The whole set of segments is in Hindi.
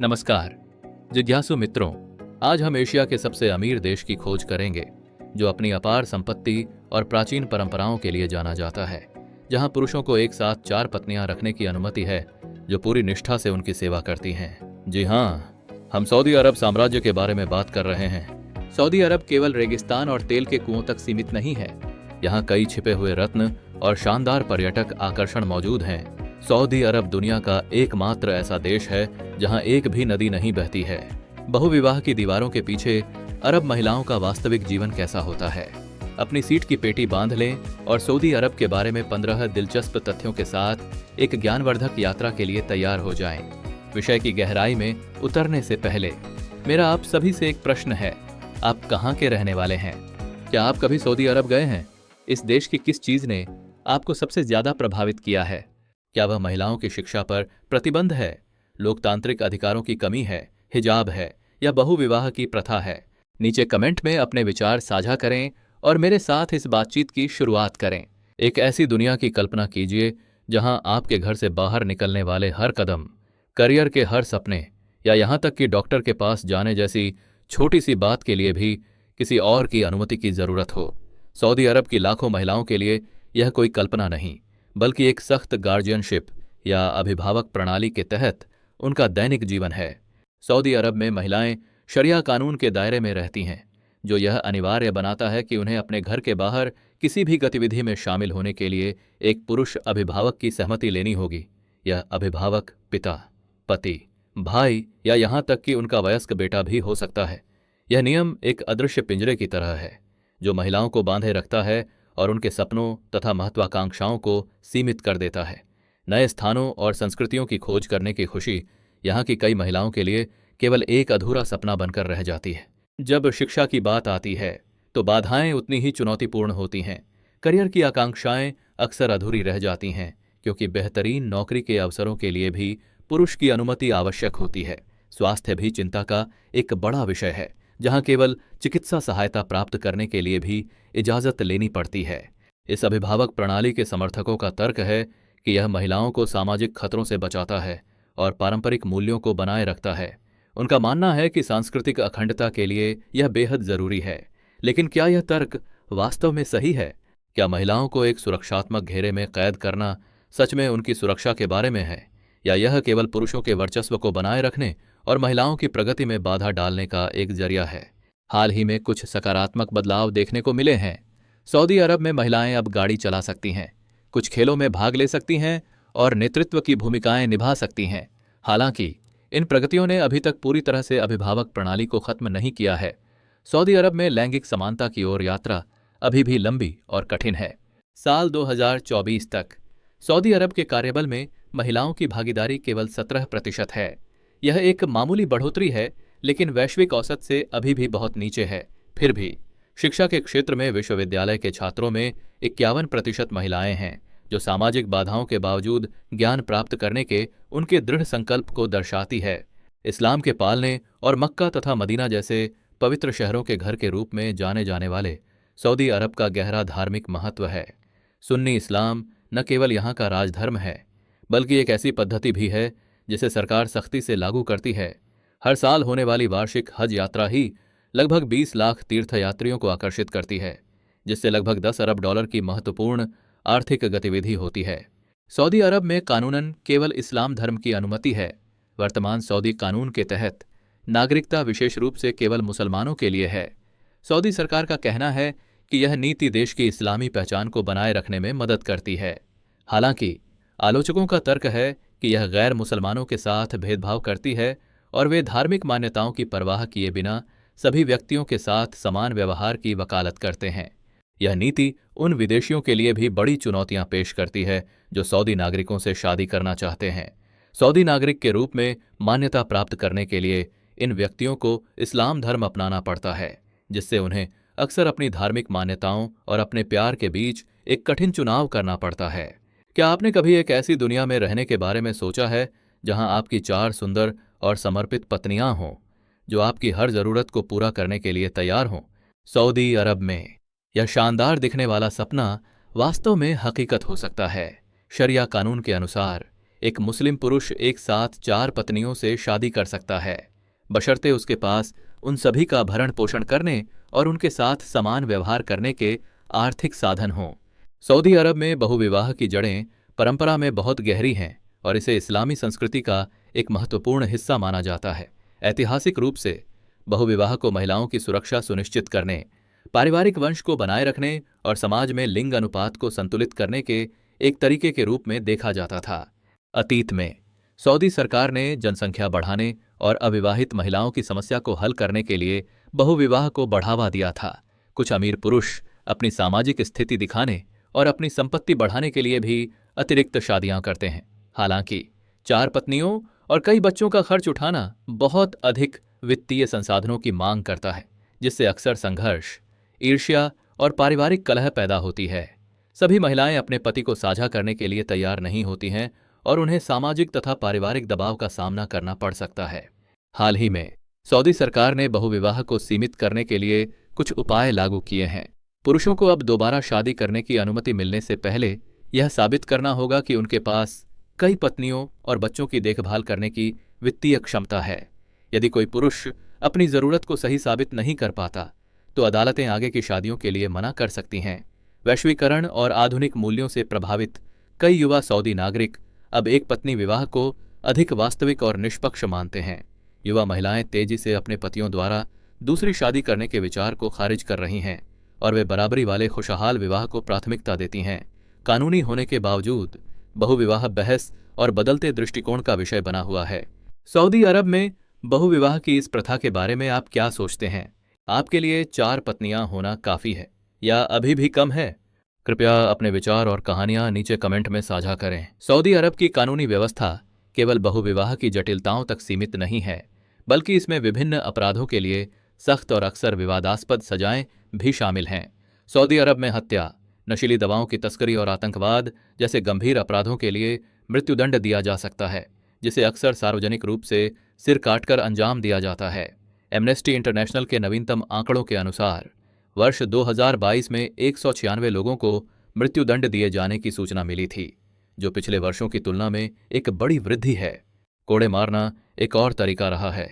नमस्कार जिज्ञासु मित्रों, आज हम एशिया के सबसे अमीर देश की खोज करेंगे जो अपनी अपार संपत्ति और प्राचीन परंपराओं के लिए जाना जाता है, जहां पुरुषों को एक साथ 4 पत्नियां रखने की अनुमति है जो पूरी निष्ठा से उनकी सेवा करती हैं। जी हाँ, हम सऊदी अरब साम्राज्य के बारे में बात कर रहे हैं। सऊदी अरब केवल रेगिस्तान और तेल के कुओं तक सीमित नहीं है। यहाँ कई छिपे हुए रत्न और शानदार पर्यटक आकर्षण मौजूद हैं। सऊदी अरब दुनिया का एकमात्र ऐसा देश है जहां एक भी नदी नहीं बहती है। बहुविवाह की दीवारों के पीछे अरब महिलाओं का वास्तविक जीवन कैसा होता है? अपनी सीट की पेटी बांध लें और सऊदी अरब के बारे में 15 दिलचस्प तथ्यों के साथ एक ज्ञानवर्धक यात्रा के लिए तैयार हो जाएं। विषय की गहराई में उतरने से पहले मेरा आप सभी से एक प्रश्न है, आप कहाँ के रहने वाले हैं? क्या आप कभी सऊदी अरब गए हैं? इस देश की किस चीज ने आपको सबसे ज्यादा प्रभावित किया है? क्या वह महिलाओं की शिक्षा पर प्रतिबंध है, लोकतांत्रिक अधिकारों की कमी है, हिजाब है या बहुविवाह की प्रथा है? नीचे कमेंट में अपने विचार साझा करें और मेरे साथ इस बातचीत की शुरुआत करें। एक ऐसी दुनिया की कल्पना कीजिए जहां आपके घर से बाहर निकलने वाले हर कदम, करियर के हर सपने या यहां तक कि डॉक्टर के पास जाने जैसी छोटी सी बात के लिए भी किसी और की अनुमति की जरूरत हो। सऊदी अरब की लाखों महिलाओं के लिए यह कोई कल्पना नहीं, बल्कि एक सख्त गार्जियनशिप या अभिभावक प्रणाली के तहत उनका दैनिक जीवन है। सऊदी अरब में महिलाएं शरिया कानून के दायरे में रहती हैं, जो यह अनिवार्य बनाता है कि उन्हें अपने घर के बाहर किसी भी गतिविधि में शामिल होने के लिए एक पुरुष अभिभावक की सहमति लेनी होगी। यह अभिभावक पिता, पति, भाई या यहाँ तक कि उनका वयस्क बेटा भी हो सकता है। यह नियम एक अदृश्य पिंजरे की तरह है जो महिलाओं को बांधे रखता है और उनके सपनों तथा महत्वाकांक्षाओं को सीमित कर देता है। नए स्थानों और संस्कृतियों की खोज करने की खुशी यहाँ की कई महिलाओं के लिए केवल एक अधूरा सपना बनकर रह जाती है। जब शिक्षा की बात आती है तो बाधाएं उतनी ही चुनौतीपूर्ण होती हैं। करियर की आकांक्षाएं अक्सर अधूरी रह जाती हैं क्योंकि बेहतरीन नौकरी के अवसरों के लिए भी पुरुष की अनुमति आवश्यक होती है। स्वास्थ्य भी चिंता का एक बड़ा विषय है, जहां केवल चिकित्सा सहायता प्राप्त करने के लिए भी इजाजत लेनी पड़ती है। इस अभिभावक प्रणाली के समर्थकों का तर्क है कि यह महिलाओं को सामाजिक खतरों से बचाता है और पारंपरिक मूल्यों को बनाए रखता है। उनका मानना है कि सांस्कृतिक अखंडता के लिए यह बेहद जरूरी है। लेकिन क्या यह तर्क वास्तव में सही है? क्या महिलाओं को एक सुरक्षात्मक घेरे में कैद करना सच में उनकी सुरक्षा के बारे में है, या यह केवल पुरुषों के वर्चस्व को बनाए रखने और महिलाओं की प्रगति में बाधा डालने का एक जरिया है? हाल ही में कुछ सकारात्मक बदलाव देखने को मिले हैं। सऊदी अरब में महिलाएं अब गाड़ी चला सकती हैं, कुछ खेलों में भाग ले सकती हैं और नेतृत्व की भूमिकाएं निभा सकती हैं। हालांकि इन प्रगतियों ने अभी तक पूरी तरह से अभिभावक प्रणाली को खत्म नहीं किया है। सऊदी अरब में लैंगिक समानता की ओर यात्रा अभी भी लंबी और कठिन है। साल 2024 तक सऊदी अरब के कार्यबल में महिलाओं की भागीदारी केवल 17% है। यह एक मामूली बढ़ोतरी है, लेकिन वैश्विक औसत से अभी भी बहुत नीचे है। फिर भी शिक्षा के क्षेत्र में विश्वविद्यालय के छात्रों में 51% महिलाएं हैं, जो सामाजिक बाधाओं के बावजूद ज्ञान प्राप्त करने के उनके दृढ़ संकल्प को दर्शाती है। इस्लाम के पालने और मक्का तथा मदीना जैसे पवित्र शहरों के घर के रूप में जाने जाने वाले सऊदी अरब का गहरा धार्मिक महत्व है। सुन्नी इस्लाम न केवल यहाँ का राजधर्म है, बल्कि एक ऐसी पद्धति भी है जिसे सरकार सख्ती से लागू करती है। हर साल होने वाली वार्षिक हज यात्रा ही लगभग 20 लाख तीर्थयात्रियों को आकर्षित करती है, जिससे लगभग 10 अरब डॉलर की महत्वपूर्ण आर्थिक गतिविधि होती है। सऊदी अरब में कानूनन केवल इस्लाम धर्म की अनुमति है। वर्तमान सऊदी कानून के तहत नागरिकता विशेष रूप से केवल मुसलमानों के लिए है। सऊदी सरकार का कहना है कि यह नीति देश की इस्लामी पहचान को बनाए रखने में मदद करती है। हालांकि आलोचकों का तर्क है कि यह गैर मुसलमानों के साथ भेदभाव करती है और वे धार्मिक मान्यताओं की परवाह किए बिना सभी व्यक्तियों के साथ समान व्यवहार की वकालत करते हैं। यह नीति उन विदेशियों के लिए भी बड़ी चुनौतियां पेश करती है जो सऊदी नागरिकों से शादी करना चाहते हैं। सऊदी नागरिक के रूप में मान्यता प्राप्त करने के लिए इन व्यक्तियों को इस्लाम धर्म अपनाना पड़ता है, जिससे उन्हें अक्सर अपनी धार्मिक मान्यताओं और अपने प्यार के बीच एक कठिन चुनाव करना पड़ता है। क्या आपने कभी एक ऐसी दुनिया में रहने के बारे में सोचा है जहां आपकी 4 सुंदर और समर्पित पत्नियां हों, जो आपकी हर जरूरत को पूरा करने के लिए तैयार हों? सऊदी अरब में यह शानदार दिखने वाला सपना वास्तव में हकीकत हो सकता है। शरिया कानून के अनुसार एक मुस्लिम पुरुष एक साथ 4 पत्नियों से शादी कर सकता है, बशर्ते उसके पास उन सभी का भरण पोषण करने और उनके साथ समान व्यवहार करने के आर्थिक साधन हों। सऊदी अरब में बहुविवाह की जड़ें परंपरा में बहुत गहरी हैं और इसे इस्लामी संस्कृति का एक महत्वपूर्ण हिस्सा माना जाता है। ऐतिहासिक रूप से बहुविवाह को महिलाओं की सुरक्षा सुनिश्चित करने, पारिवारिक वंश को बनाए रखने और समाज में लिंग अनुपात को संतुलित करने के एक तरीके के रूप में देखा जाता था। अतीत में सऊदी सरकार ने जनसंख्या बढ़ाने और अविवाहित महिलाओं की समस्या को हल करने के लिए बहुविवाह को बढ़ावा दिया था। कुछ अमीर पुरुष अपनी सामाजिक स्थिति दिखाने और अपनी संपत्ति बढ़ाने के लिए भी अतिरिक्त शादियां करते हैं। हालांकि 4 पत्नियों और कई बच्चों का खर्च उठाना बहुत अधिक वित्तीय संसाधनों की मांग करता है, जिससे अक्सर संघर्ष, ईर्ष्या और पारिवारिक कलह पैदा होती है। सभी महिलाएं अपने पति को साझा करने के लिए तैयार नहीं होती हैं और उन्हें सामाजिक तथा पारिवारिक दबाव का सामना करना पड़ सकता है। हाल ही में सऊदी सरकार ने बहुविवाह को सीमित करने के लिए कुछ उपाय लागू किए हैं। पुरुषों को अब दोबारा शादी करने की अनुमति मिलने से पहले यह साबित करना होगा कि उनके पास कई पत्नियों और बच्चों की देखभाल करने की वित्तीय क्षमता है। यदि कोई पुरुष अपनी जरूरत को सही साबित नहीं कर पाता तो अदालतें आगे की शादियों के लिए मना कर सकती हैं। वैश्वीकरण और आधुनिक मूल्यों से प्रभावित कई युवा सऊदी नागरिक अब एक पत्नी विवाह को अधिक वास्तविक और निष्पक्ष मानते हैं। युवा महिलाएं तेजी से अपने पतियों द्वारा दूसरी शादी करने के विचार को खारिज कर रही हैं और वे बराबरी वाले खुशहाल विवाह को प्राथमिकता देती हैं। कानूनी होने के बावजूद बहुविवाह बहस और बदलते दृष्टिकोण का विषय बना हुआ है। सऊदी अरब में बहुविवाह की इस प्रथा के बारे में आप क्या सोचते हैं? आपके लिए 4 पत्नियां होना काफी है या अभी भी कम है? कृपया अपने विचार और कहानियां नीचे कमेंट में साझा करें। सऊदी अरब की कानूनी व्यवस्था केवल बहुविवाह की जटिलताओं तक सीमित नहीं है, बल्कि इसमें विभिन्न अपराधों के लिए सख्त और अक्सर विवादास्पद सजाएं भी शामिल हैं। सऊदी अरब में हत्या, नशीली दवाओं की तस्करी और आतंकवाद जैसे गंभीर अपराधों के लिए मृत्युदंड दिया जा सकता है, जिसे अक्सर सार्वजनिक रूप से सिर काटकर अंजाम दिया जाता है। एमनेस्टी इंटरनेशनल के नवीनतम आंकड़ों के अनुसार वर्ष 2022 में 196 लोगों को मृत्युदंड दिए जाने की सूचना मिली थी, जो पिछले वर्षों की तुलना में एक बड़ी वृद्धि है। कोड़े मारना एक और तरीका रहा है,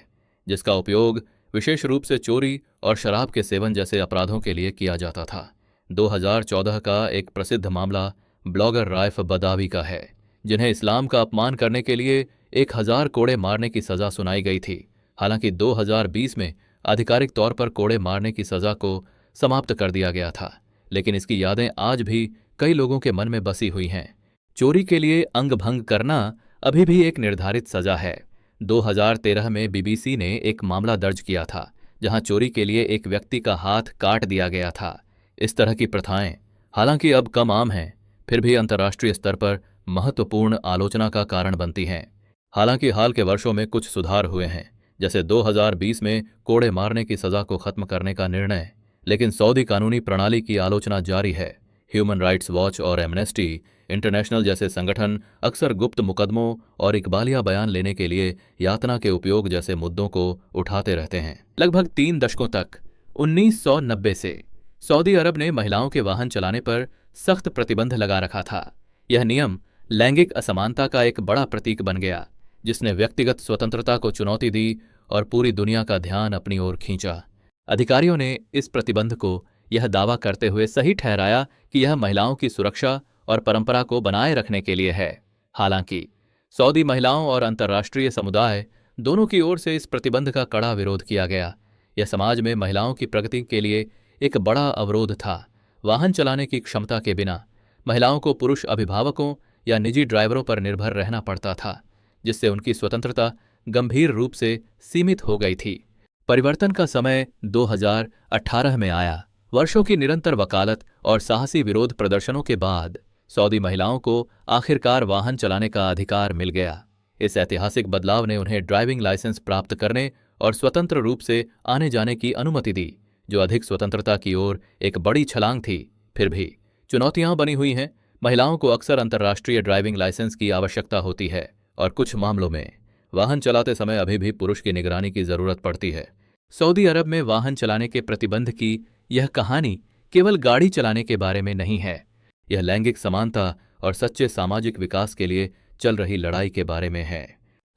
जिसका उपयोग विशेष रूप से चोरी और शराब के सेवन जैसे अपराधों के लिए किया जाता था। 2014 का एक प्रसिद्ध मामला ब्लॉगर राइफ बदावी का है, जिन्हें इस्लाम का अपमान करने के लिए 1000 कोड़े मारने की सजा सुनाई गई थी। हालांकि 2020 में आधिकारिक तौर पर कोड़े मारने की सजा को समाप्त कर दिया गया था, लेकिन इसकी यादें आज भी कई लोगों के मन में बसी हुई हैं। चोरी के लिए अंग भंग करना अभी भी एक निर्धारित सजा है। 2013 में बीबीसी ने एक मामला दर्ज किया था, जहां चोरी के लिए एक व्यक्ति का हाथ काट दिया गया था। इस तरह की प्रथाएं हालांकि अब कम आम हैं, फिर भी अंतर्राष्ट्रीय स्तर पर महत्वपूर्ण आलोचना का कारण बनती हैं। हालांकि हाल के वर्षों में कुछ सुधार हुए हैं, जैसे 2020 में कोड़े मारने की सजा को खत्म करने का निर्णय, लेकिन सऊदी कानूनी प्रणाली की आलोचना जारी है। ह्यूमन राइट्स वॉच और एमनेस्टी इंटरनेशनल जैसे संगठन अक्सर गुप्त मुकदमों और इकबालिया बयान लेने के लिए यातना के उपयोग जैसे मुद्दों को उठाते रहते हैं। लगभग 3 दशकों तक 1990 से सऊदी अरब ने महिलाओं के वाहन चलाने पर सख्त प्रतिबंध लगा रखा था। यह नियम लैंगिक असमानता का एक बड़ा प्रतीक बन गया, जिसने व्यक्तिगत स्वतंत्रता को चुनौती दी और पूरी दुनिया का ध्यान अपनी ओर खींचा। अधिकारियों ने इस प्रतिबंध को यह दावा करते हुए सही ठहराया कि यह महिलाओं की सुरक्षा और परंपरा को बनाए रखने के लिए है। हालांकि सऊदी महिलाओं और अंतर्राष्ट्रीय समुदाय दोनों की ओर से इस प्रतिबंध का कड़ा विरोध किया गया। यह समाज में महिलाओं की प्रगति के लिए एक बड़ा अवरोध था। वाहन चलाने की क्षमता के बिना महिलाओं को पुरुष अभिभावकों या निजी ड्राइवरों पर निर्भर रहना पड़ता था, जिससे उनकी स्वतंत्रता गंभीर रूप से सीमित हो गई थी। परिवर्तन का समय 2018 में आया। वर्षों की निरंतर वकालत और साहसी विरोध प्रदर्शनों के बाद सऊदी महिलाओं को आखिरकार वाहन चलाने का अधिकार मिल गया। इस ऐतिहासिक बदलाव ने उन्हें ड्राइविंग लाइसेंस प्राप्त करने और स्वतंत्र रूप से आने जाने की अनुमति दी, जो अधिक स्वतंत्रता की ओर एक बड़ी छलांग थी। फिर भी चुनौतियां बनी हुई हैं। महिलाओं को अक्सर अंतर्राष्ट्रीय ड्राइविंग लाइसेंस की आवश्यकता होती है और कुछ मामलों में वाहन चलाते समय अभी भी पुरुष की निगरानी की जरूरत पड़ती है। सऊदी अरब में वाहन चलाने के प्रतिबंध की यह कहानी केवल गाड़ी चलाने के बारे में नहीं है। यह लैंगिक समानता और सच्चे सामाजिक विकास के लिए चल रही लड़ाई के बारे में है।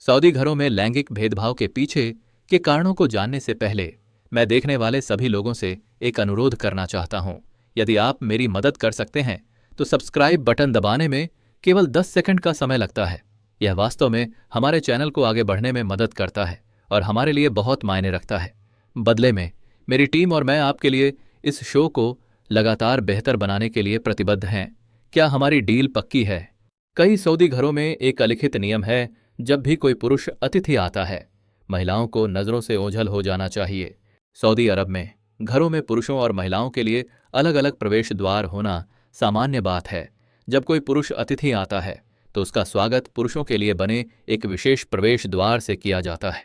सऊदी घरों में लैंगिक भेदभाव के पीछे के कारणों को जानने से पहले मैं देखने वाले सभी लोगों से एक अनुरोध करना चाहता हूं। यदि आप मेरी मदद कर सकते हैं तो सब्सक्राइब बटन दबाने में केवल 10 सेकंड का समय लगता है। यह वास्तव में हमारे चैनल को आगे बढ़ने में मदद करता है और हमारे लिए बहुत मायने रखता है। बदले में मेरी टीम और मैं आपके लिए इस शो को लगातार बेहतर बनाने के लिए प्रतिबद्ध हैं। क्या हमारी डील पक्की है? कई सऊदी घरों में एक अलिखित नियम है, जब भी कोई पुरुष अतिथि आता है महिलाओं को नजरों से ओझल हो जाना चाहिए। सऊदी अरब में घरों में पुरुषों और महिलाओं के लिए अलग अलग प्रवेश द्वार होना सामान्य बात है। जब कोई पुरुष अतिथि आता है तो उसका स्वागत पुरुषों के लिए बने एक विशेष प्रवेश द्वार से किया जाता है,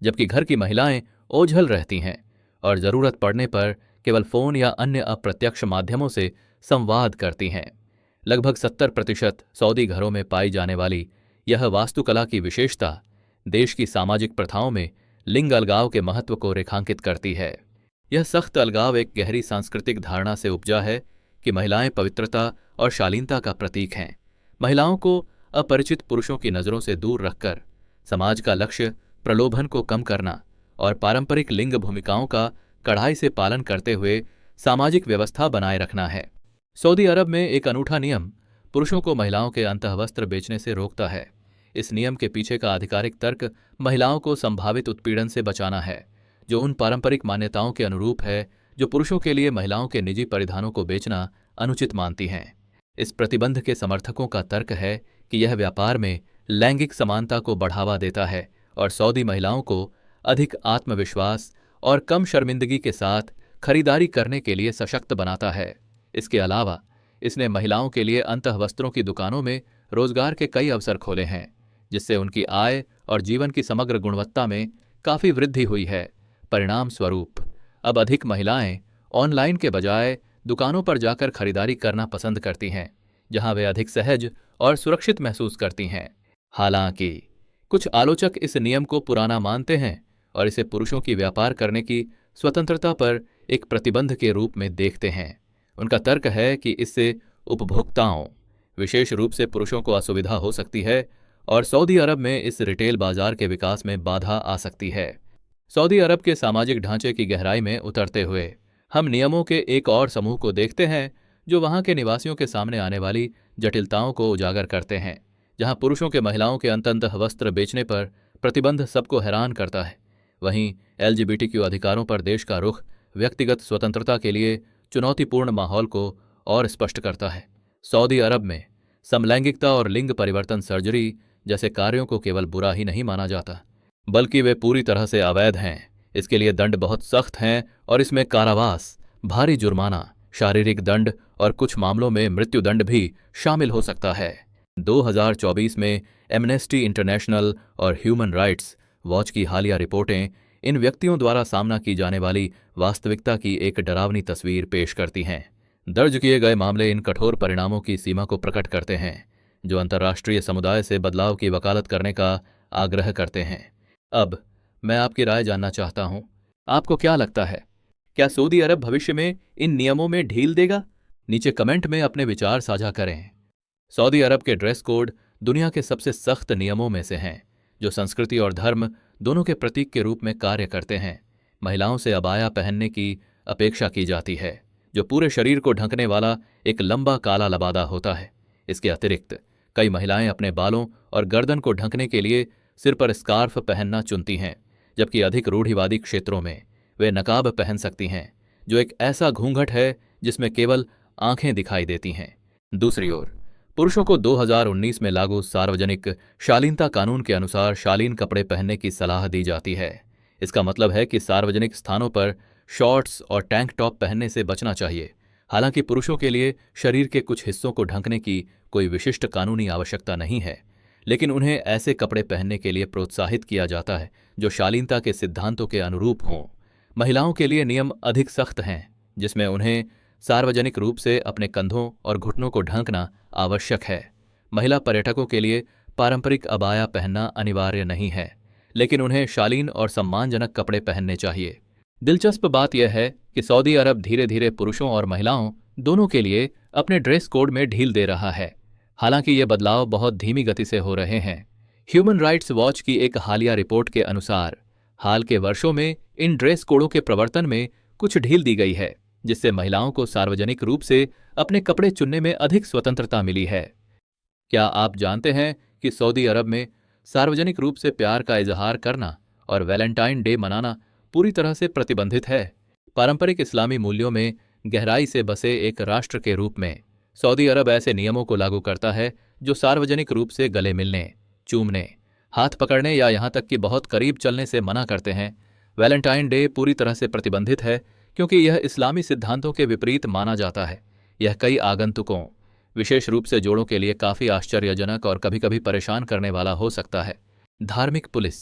जबकि घर की महिलाएं ओझल रहती हैं और जरूरत पड़ने पर केवल फोन या अन्य अप्रत्यक्ष माध्यमों से संवाद करती हैं। लगभग 70% सऊदी घरों में पाई जाने वाली यह वास्तुकला की विशेषता देश की सामाजिक प्रथाओं में लिंग अलगाव के महत्व को रेखांकित करती है। यह सख्त अलगाव एक गहरी सांस्कृतिक धारणा से उपजा है कि महिलाएं पवित्रता और शालीनता का प्रतीक हैं। महिलाओं को अपरिचित पुरुषों की नज़रों से दूर रखकर समाज का लक्ष्य प्रलोभन को कम करना और पारंपरिक लिंग भूमिकाओं का कड़ाई से पालन करते हुए सामाजिक व्यवस्था बनाए रखना है। सऊदी अरब में एक अनूठा नियम पुरुषों को महिलाओं के अंतःवस्त्र बेचने से रोकता है। इस नियम के पीछे का आधिकारिक तर्क महिलाओं को संभावित उत्पीड़न से बचाना है, जो उन पारंपरिक मान्यताओं के अनुरूप है जो पुरुषों के लिए महिलाओं के निजी परिधानों को बेचना अनुचित मानती हैं। इस प्रतिबंध के समर्थकों का तर्क है कि यह व्यापार में लैंगिक समानता को बढ़ावा देता है और सऊदी महिलाओं को अधिक आत्मविश्वास और कम शर्मिंदगी के साथ खरीदारी करने के लिए सशक्त बनाता है। इसके अलावा इसने महिलाओं के लिए अंतःवस्त्रों की दुकानों में रोजगार के कई अवसर खोले हैं, जिससे उनकी आय और जीवन की समग्र गुणवत्ता में काफ़ी वृद्धि हुई है। परिणाम स्वरूप अब अधिक महिलाएं ऑनलाइन के बजाय दुकानों पर जाकर खरीदारी करना पसंद करती हैं, जहां वे अधिक सहज और सुरक्षित महसूस करती हैं। हालांकि कुछ आलोचक इस नियम को पुराना मानते हैं और इसे पुरुषों की व्यापार करने की स्वतंत्रता पर एक प्रतिबंध के रूप में देखते हैं। उनका तर्क है कि इससे उपभोक्ताओं, विशेष रूप से पुरुषों को असुविधा हो सकती है और सऊदी अरब में इस रिटेल बाजार के विकास में बाधा आ सकती है। सऊदी अरब के सामाजिक ढांचे की गहराई में उतरते हुए हम नियमों के एक और समूह को देखते हैं जो वहां के निवासियों के सामने आने वाली जटिलताओं को उजागर करते हैं। जहां पुरुषों के महिलाओं के अंततः वस्त्र बेचने पर प्रतिबंध सबको हैरान करता है, वहीं LGBTQ अधिकारों पर देश का रुख व्यक्तिगत स्वतंत्रता के लिए चुनौतीपूर्ण माहौल को और स्पष्ट करता है। सऊदी अरब में समलैंगिकता और लिंग परिवर्तन सर्जरी जैसे कार्यों को केवल बुरा ही नहीं माना जाता, बल्कि वे पूरी तरह से अवैध हैं। इसके लिए दंड बहुत सख्त हैं और इसमें कारावास, भारी जुर्माना, शारीरिक दंड और कुछ मामलों में मृत्युदंड भी शामिल हो सकता है। 2024 में एमनेस्टी इंटरनेशनल और ह्यूमन राइट्स वॉच की हालिया रिपोर्टें इन व्यक्तियों द्वारा सामना की जाने वाली वास्तविकता की एक डरावनी तस्वीर पेश करती हैं। दर्ज किए गए मामले इन कठोर परिणामों की सीमा को प्रकट करते हैं, जो अंतर्राष्ट्रीय समुदाय से बदलाव की वकालत करने का आग्रह करते हैं। अब मैं आपकी राय जानना चाहता हूं, आपको क्या लगता है? क्या सऊदी अरब भविष्य में इन नियमों में ढील देगा? नीचे कमेंट में अपने विचार साझा करें। सऊदी अरब के ड्रेस कोड दुनिया के सबसे सख्त नियमों में से हैं, जो संस्कृति और धर्म दोनों के प्रतीक के रूप में कार्य करते हैं। महिलाओं से अबाया पहनने की अपेक्षा की जाती है, जो पूरे शरीर को ढकने वाला एक लंबा काला लबादा होता है। इसके अतिरिक्त कई महिलाएं अपने बालों और गर्दन को ढकने के लिए सिर पर स्कार्फ पहनना चुनती हैं, जबकि अधिक रूढ़िवादी क्षेत्रों में वे नकाब पहन सकती हैं, जो एक ऐसा घूंघट है जिसमें केवल आंखें दिखाई देती हैं। दूसरी ओर पुरुषों को 2019 में लागू सार्वजनिक शालीनता कानून के अनुसार शालीन कपड़े पहनने की सलाह दी जाती है। इसका मतलब है कि सार्वजनिक स्थानों पर शॉर्ट्स और टैंक टॉप पहनने से बचना चाहिए। हालांकि पुरुषों के लिए शरीर के कुछ हिस्सों को ढकने की कोई विशिष्ट कानूनी आवश्यकता नहीं है, लेकिन उन्हें ऐसे कपड़े पहनने के लिए प्रोत्साहित किया जाता है जो शालीनता के सिद्धांतों के अनुरूप हों। महिलाओं के लिए नियम अधिक सख्त हैं, जिसमें उन्हें सार्वजनिक रूप से अपने कंधों और घुटनों को ढकना आवश्यक है। महिला पर्यटकों के लिए पारंपरिक अबाया पहनना अनिवार्य नहीं है, लेकिन उन्हें शालीन और सम्मानजनक कपड़े पहनने चाहिए। दिलचस्प बात यह है कि सऊदी अरब धीरे धीरे पुरुषों और महिलाओं दोनों के लिए अपने ड्रेस कोड में ढील दे रहा है। हालांकि ये बदलाव बहुत धीमी गति से हो रहे हैं। ह्यूमन राइट्स वॉच की एक हालिया रिपोर्ट के अनुसार हाल के वर्षों में इन ड्रेस कोडों के प्रवर्तन में कुछ ढील दी गई है, जिससे महिलाओं को सार्वजनिक रूप से अपने कपड़े चुनने में अधिक स्वतंत्रता मिली है। क्या आप जानते हैं कि सऊदी अरब में सार्वजनिक रूप से प्यार का इजहार करना और वैलेंटाइन डे मनाना पूरी तरह से प्रतिबंधित है? पारंपरिक इस्लामी मूल्यों में गहराई से बसे एक राष्ट्र के रूप में सऊदी अरब ऐसे नियमों को लागू करता है जो सार्वजनिक रूप से गले मिलने, चूमने, हाथ पकड़ने या यहां तक कि बहुत करीब चलने से मना करते हैं। वैलेंटाइन डे पूरी तरह से प्रतिबंधित है क्योंकि यह इस्लामी सिद्धांतों के विपरीत माना जाता है। यह कई आगंतुकों, विशेष रूप से जोड़ों के लिए काफी आश्चर्यजनक और कभी कभी परेशान करने वाला हो सकता है। धार्मिक पुलिस,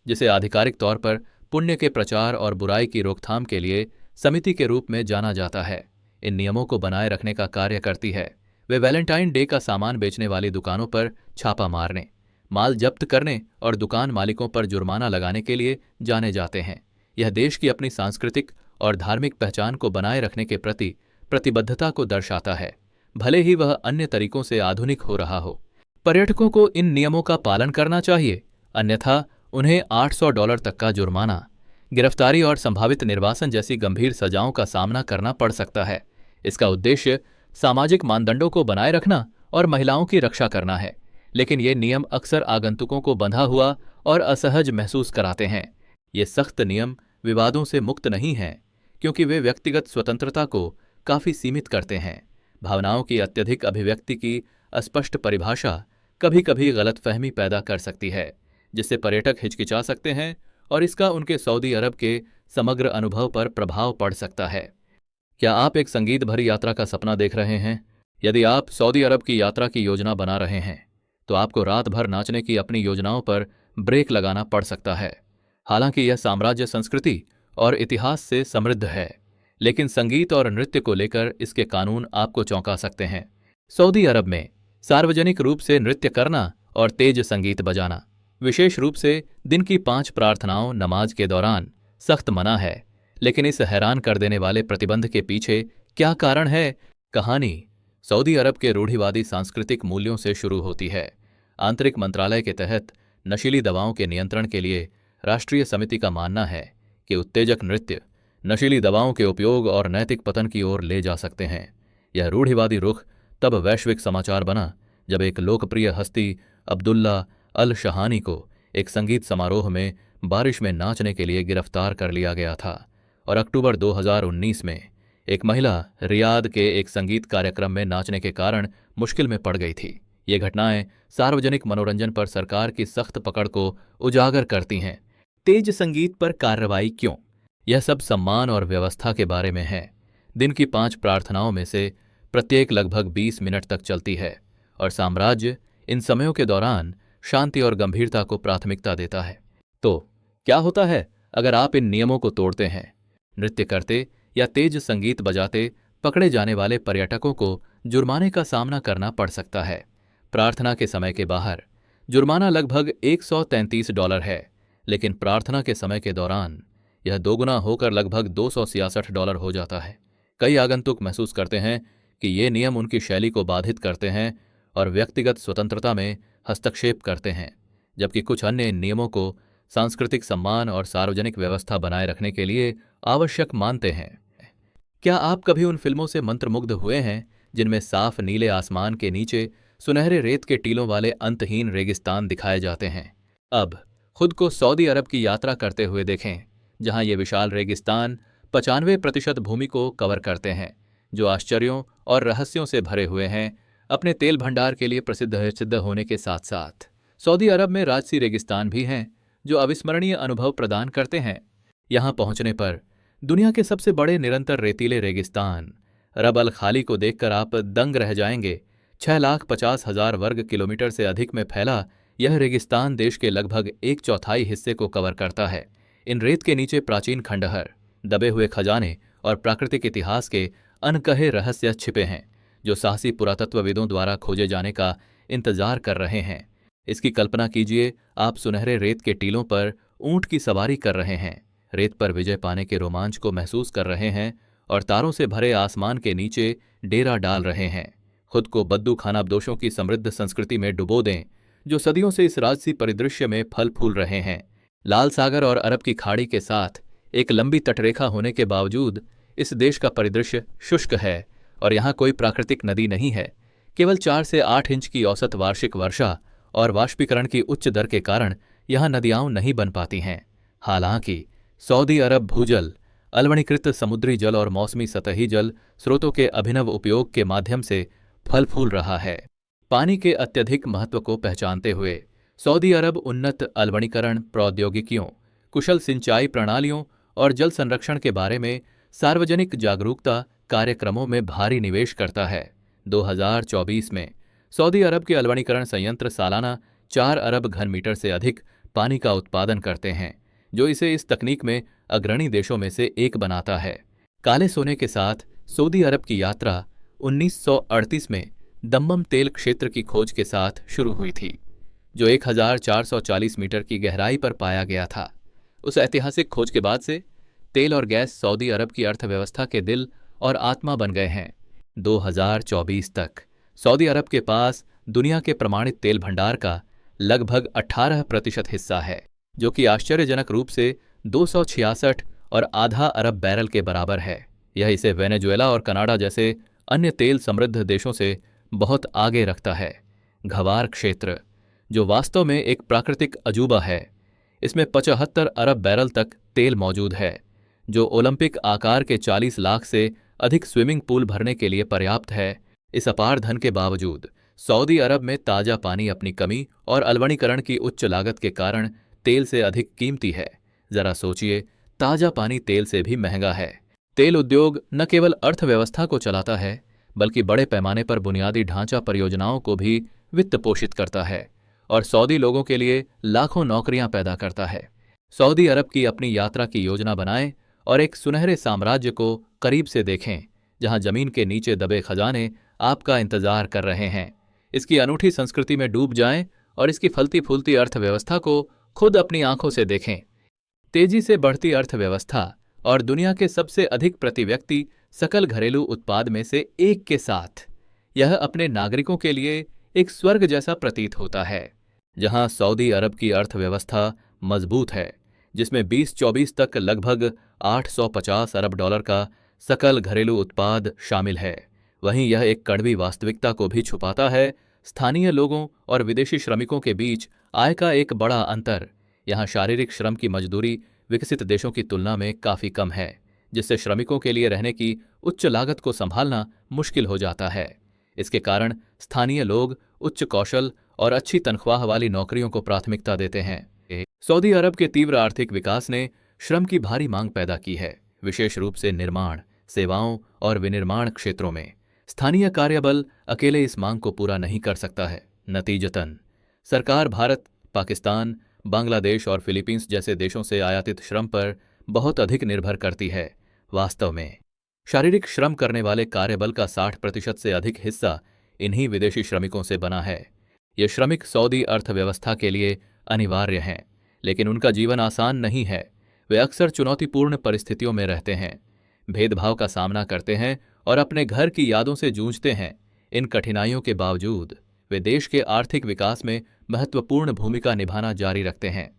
जिसे आधिकारिक तौर पर पुण्य के प्रचार और बुराई की रोकथाम के लिए समिति के रूप में जाना जाता है, इन नियमों को बनाए रखने का कार्य करती है। वे वैलेंटाइन डे का सामान बेचने वाली दुकानों पर छापा मारने, माल जब्त करने और दुकान मालिकों पर जुर्माना लगाने के लिए जाने जाते हैं। यह देश की अपनी सांस्कृतिक और धार्मिक पहचान को बनाए रखने के प्रति प्रतिबद्धता को दर्शाता है, भले ही वह अन्य तरीकों से आधुनिक हो रहा हो। पर्यटकों को इन नियमों का पालन करना चाहिए, अन्यथा उन्हें $800 तक का जुर्माना, गिरफ्तारी और संभावित निर्वासन जैसी गंभीर सजाओं का सामना करना पड़ सकता है। इसका उद्देश्य सामाजिक मानदंडों को बनाए रखना और महिलाओं की रक्षा करना है, लेकिन ये नियम अक्सर आगंतुकों को बंधा हुआ और असहज महसूस कराते हैं। ये सख्त नियम विवादों से मुक्त नहीं हैं, क्योंकि वे व्यक्तिगत स्वतंत्रता को काफी सीमित करते हैं। भावनाओं की अत्यधिक अभिव्यक्ति की अस्पष्ट परिभाषा कभी कभी गलतफहमी पैदा कर सकती है, जिससे पर्यटक हिचकिचा सकते हैं और इसका उनके सऊदी अरब के समग्र अनुभव पर प्रभाव पड़ सकता है। क्या आप एक संगीत भरी यात्रा का सपना देख रहे हैं? यदि आप सऊदी अरब की यात्रा की योजना बना रहे हैं, तो आपको रात भर नाचने की अपनी योजनाओं पर ब्रेक लगाना पड़ सकता है। हालांकि यह साम्राज्य संस्कृति और इतिहास से समृद्ध है, लेकिन संगीत और नृत्य को लेकर इसके कानून आपको चौंका सकते हैं। सऊदी अरब में सार्वजनिक रूप से नृत्य करना और तेज संगीत बजाना, विशेष रूप से दिन की 5 प्रार्थनाओं नमाज के दौरान, सख्त मना है। लेकिन इस हैरान कर देने वाले प्रतिबंध के पीछे क्या कारण है? कहानी सऊदी अरब के रूढ़िवादी सांस्कृतिक मूल्यों से शुरू होती है। आंतरिक मंत्रालय के तहत नशीली दवाओं के नियंत्रण के लिए राष्ट्रीय समिति का मानना है कि उत्तेजक नृत्य नशीली दवाओं के उपयोग और नैतिक पतन की ओर ले जा सकते हैं। यह रूढ़िवादी रुख तब वैश्विक समाचार बना जब एक लोकप्रिय हस्ती अब्दुल्ला अल शहानी को एक संगीत समारोह में बारिश में नाचने के लिए गिरफ्तार कर लिया गया था, और अक्टूबर 2019 में एक महिला रियाद के एक संगीत कार्यक्रम में नाचने के कारण मुश्किल में पड़ गई थी। ये घटनाएं सार्वजनिक मनोरंजन पर सरकार की सख्त पकड़ को उजागर करती हैं। तेज संगीत पर कार्रवाई क्यों? यह सब सम्मान और व्यवस्था के बारे में है। दिन की 5 प्रार्थनाओं में से प्रत्येक लगभग 20 मिनट तक चलती है, और साम्राज्य इन समयों के दौरान शांति और गंभीरता को प्राथमिकता देता है। तो क्या होता है अगर आप इन नियमों को तोड़ते हैं? नृत्य करते या तेज संगीत बजाते पकड़े जाने वाले पर्यटकों को जुर्माने का सामना करना पड़ सकता है। प्रार्थना के समय के बाहर जुर्माना लगभग $133 है, लेकिन प्रार्थना के समय के दौरान यह दोगुना होकर लगभग $266 हो जाता है। कई आगंतुक महसूस करते हैं कि ये नियम उनकी शैली को बाधित करते हैं और व्यक्तिगत स्वतंत्रता में हस्तक्षेप करते हैं, जबकि कुछ अन्य इन नियमों को सांस्कृतिक सम्मान और सार्वजनिक व्यवस्था बनाए रखने के लिए आवश्यक मानते हैं। क्या आप कभी उन फिल्मों से मंत्रमुग्ध हुए हैं जिनमें साफ नीले आसमान के नीचे सुनहरे रेत के टीलों वाले अंतहीन रेगिस्तान दिखाए जाते हैं? अब खुद को सऊदी अरब की यात्रा करते हुए देखें, जहां ये विशाल रेगिस्तान 95% भूमि को कवर करते हैं, जो आश्चर्यों और रहस्यों से भरे हुए हैं। अपने तेल भंडार के लिए प्रसिद्ध होने के साथ साथ सऊदी अरब में राजसी रेगिस्तान भी हैं, जो अविस्मरणीय अनुभव प्रदान करते हैं। यहां पहुंचने पर दुनिया के सबसे बड़े निरंतर रेतीले रेगिस्तान रब अल खाली को देखकर आप दंग रह जाएंगे। 6,50,000 वर्ग किलोमीटर से अधिक में फैला यह रेगिस्तान देश के लगभग 1/4 हिस्से को कवर करता है। इन रेत के नीचे प्राचीन खंडहर, दबे हुए खजाने और प्राकृतिक इतिहास के अनकहे रहस्य छिपे हैं, जो साहसी पुरातत्वविदों द्वारा खोजे जाने का इंतजार कर रहे हैं। इसकी कल्पना कीजिए, आप सुनहरे रेत के टीलों पर ऊंट की सवारी कर रहे हैं, रेत पर विजय पाने के रोमांच को महसूस कर रहे हैं और तारों से भरे आसमान के नीचे डेरा डाल रहे हैं। खुद को बद्दू खानाबदोशों की समृद्ध संस्कृति में डुबो दें, जो सदियों से इस राजसी परिदृश्य में फल फूल रहे हैं। लाल सागर और अरब की खाड़ी के साथ एक लंबी तटरेखा होने के बावजूद इस देश का परिदृश्य शुष्क है और यहाँ कोई प्राकृतिक नदी नहीं है। केवल 4 से 8 इंच की औसत वार्षिक वर्षा और वाष्पीकरण की उच्च दर के कारण यहाँ नदियाँ नहीं बन पाती हैं। हालांकि सऊदी अरब भूजल, अलवणीकृत समुद्री जल और मौसमी सतही जल स्रोतों के अभिनव उपयोग के माध्यम से फल फूल रहा है। पानी के अत्यधिक महत्व को पहचानते हुए सऊदी अरब उन्नत अलवणीकरण प्रौद्योगिकियों, कुशल सिंचाई प्रणालियों और जल संरक्षण के बारे में सार्वजनिक जागरूकता कार्यक्रमों में भारी निवेश करता है। 2024 में सऊदी अरब के अलवणीकरण संयंत्र सालाना 4 अरब घन मीटर से अधिक पानी का उत्पादन करते हैं, जो इसे इस तकनीक में अग्रणी देशों में से एक बनाता है। काले सोने के साथ सऊदी अरब की यात्रा 1938 में दम्मम तेल क्षेत्र की खोज के साथ शुरू हुई थी, जो 1440 मीटर की गहराई पर पाया गया था। उस ऐतिहासिक खोज के बाद से तेल और गैस सऊदी अरब की अर्थव्यवस्था के दिल और आत्मा बन गए हैं। 2024 तक सऊदी अरब के पास दुनिया के प्रमाणित तेल भंडार का लगभग 18% हिस्सा है, जो कि आश्चर्यजनक रूप से 266 और आधा अरब बैरल के बराबर है। यह इसे वेनेजुएला और कनाडा जैसे अन्य तेल समृद्ध देशों से बहुत आगे रखता है। घवार क्षेत्र, जो वास्तव में एक प्राकृतिक अजूबा है, इसमें 75 अरब बैरल तक तेल मौजूद है, जो ओलंपिक आकार के 40 लाख से अधिक स्विमिंग पूल भरने के लिए पर्याप्त है। इस अपार धन के बावजूद सऊदी अरब में ताज़ा पानी अपनी कमी और अलवणीकरण की उच्च लागत के कारण तेल से अधिक कीमती है। जरा सोचिए, ताज़ा पानी तेल से भी महंगा है। तेल उद्योग न केवल अर्थव्यवस्था को चलाता है, बल्कि बड़े पैमाने पर बुनियादी ढांचा परियोजनाओं को भी वित्त पोषित करता है और सऊदी लोगों के लिए लाखों नौकरियां पैदा करता है। सऊदी अरब की अपनी यात्रा की योजना बनाएं और एक सुनहरे साम्राज्य को करीब से देखें, जहां जमीन के नीचे दबे खजाने आपका इंतजार कर रहे हैं। इसकी अनूठी संस्कृति में डूब जाएं और इसकी फलती फूलती अर्थव्यवस्था को खुद अपनी आंखों से देखें। तेजी से बढ़ती अर्थव्यवस्था और दुनिया के सबसे अधिक प्रति व्यक्ति सकल घरेलू उत्पाद में से एक के साथ यह अपने नागरिकों के लिए एक स्वर्ग जैसा प्रतीत होता है, जहां सऊदी अरब की अर्थव्यवस्था मजबूत है, जिसमें 2024 तक लगभग 850 अरब डॉलर का सकल घरेलू उत्पाद शामिल है। वहीं यह एक कड़वी वास्तविकता को भी छुपाता है। स्थानीय लोगों और विदेशी श्रमिकों के बीच आय का एक बड़ा अंतर। यहाँ शारीरिक श्रम की मजदूरी विकसित देशों की तुलना में काफ़ी कम है, जिससे श्रमिकों के लिए रहने की उच्च लागत को संभालना मुश्किल हो जाता है। इसके कारण स्थानीय लोग उच्च कौशल और अच्छी तनख्वाह वाली नौकरियों को प्राथमिकता देते हैं। सऊदी अरब के तीव्र आर्थिक विकास ने श्रम की भारी मांग पैदा की है, विशेष रूप से निर्माण, सेवाओं और विनिर्माण क्षेत्रों में। स्थानीय कार्यबल अकेले इस मांग को पूरा नहीं कर सकता है। नतीजतन सरकार भारत, पाकिस्तान, बांग्लादेश और फिलीपींस जैसे देशों से आयातित श्रम पर बहुत अधिक निर्भर करती है। वास्तव में शारीरिक श्रम करने वाले कार्यबल का 60% से अधिक हिस्सा इन्हीं विदेशी श्रमिकों से बना है। ये श्रमिक सऊदी अर्थव्यवस्था के लिए अनिवार्य हैं, लेकिन उनका जीवन आसान नहीं है। वे अक्सर चुनौतीपूर्ण परिस्थितियों में रहते हैं, भेदभाव का सामना करते हैं और अपने घर की यादों से जूझते हैं। इन कठिनाइयों के बावजूद वे देश के आर्थिक विकास में महत्वपूर्ण भूमिका निभाना जारी रखते हैं।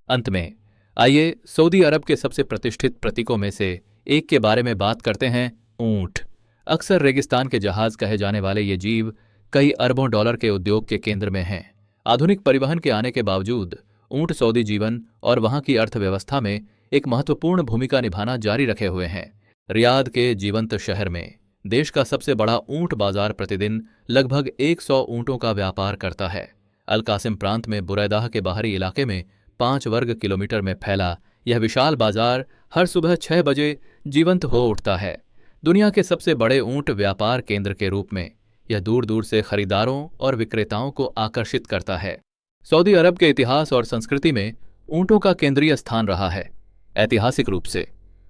अंत में आइए सऊदी अरब के सबसे प्रतिष्ठित प्रतीकों में से एक के बारे में बात करते हैं, ऊंट। अक्सर रेगिस्तान के जहाज कहे जाने वाले ये जीव कई अरबों डॉलर के उद्योग के केंद्र में हैं। आधुनिक परिवहन के आने के बावजूद ऊंट सऊदी जीवन और वहां की अर्थव्यवस्था में एक महत्वपूर्ण भूमिका निभाना जारी रखे हुए हैं। रियाद के जीवंत शहर में देश का सबसे बड़ा ऊंट बाजार प्रतिदिन लगभग 100 ऊंटों का व्यापार करता है। अल कासिम प्रांत में बुरैदाह के बाहरी इलाके में 5 वर्ग किलोमीटर में फैला यह विशाल बाजार हर सुबह 6 बजे जीवंत हो उठता है। दुनिया के सबसे बड़े ऊंट व्यापार केंद्र के रूप में यह दूर दूर से खरीदारों और विक्रेताओं को आकर्षित करता है। सऊदी अरब के इतिहास और संस्कृति में ऊंटों का केंद्रीय स्थान रहा है। ऐतिहासिक रूप से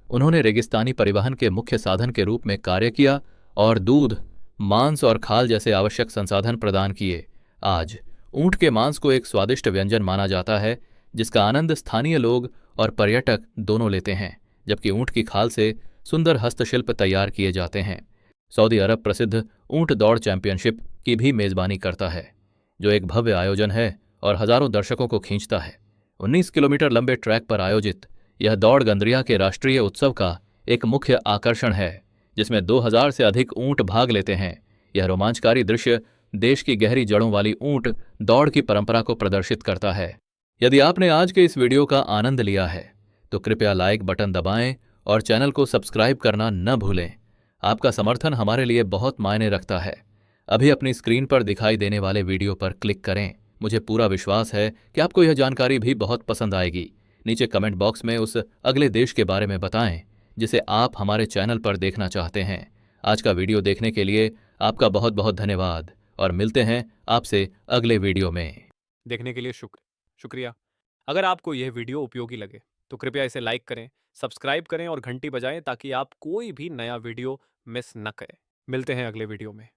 उन्होंने रेगिस्तानी परिवहन के मुख्य साधन के रूप में कार्य किया और दूध, मांस और खाल जैसे आवश्यक संसाधन प्रदान किए। आज ऊंट के मांस को एक स्वादिष्ट व्यंजन माना जाता है, जिसका आनंद स्थानीय लोग और पर्यटक दोनों लेते हैं, जबकि ऊंट की खाल से सुंदर हस्तशिल्प तैयार किए जाते हैं। सऊदी अरब प्रसिद्ध ऊंट दौड़ चैंपियनशिप की भी मेजबानी करता है, जो एक भव्य आयोजन है और हजारों दर्शकों को खींचता है। 19 किलोमीटर लंबे ट्रैक पर आयोजित यह दौड़ गंद्रिया के राष्ट्रीय उत्सव का एक मुख्य आकर्षण है, जिसमें 2000 से अधिक ऊंट भाग लेते हैं। यह रोमांचकारी दृश्य देश की गहरी जड़ों वाली ऊंट दौड़ की परंपरा को प्रदर्शित करता है। यदि आपने आज के इस वीडियो का आनंद लिया है तो कृपया लाइक बटन दबाएं और चैनल को सब्सक्राइब करना न भूलें। आपका समर्थन हमारे लिए बहुत मायने रखता है। अभी अपनी स्क्रीन पर दिखाई देने वाले वीडियो पर क्लिक करें। मुझे पूरा विश्वास है कि आपको यह जानकारी भी बहुत पसंद आएगी। नीचे कमेंट बॉक्स में उस अगले देश के बारे में बताएं जिसे आप हमारे चैनल पर देखना चाहते हैं। आज का वीडियो देखने के लिए आपका बहुत बहुत धन्यवाद और मिलते हैं आपसे अगले वीडियो में। देखने के लिए शुक्रिया। अगर आपको यह वीडियो उपयोगी लगे तो कृपया इसे लाइक करें, सब्सक्राइब करें और घंटी बजाएं ताकि आप कोई भी नया वीडियो मिस न करें। मिलते हैं अगले वीडियो में।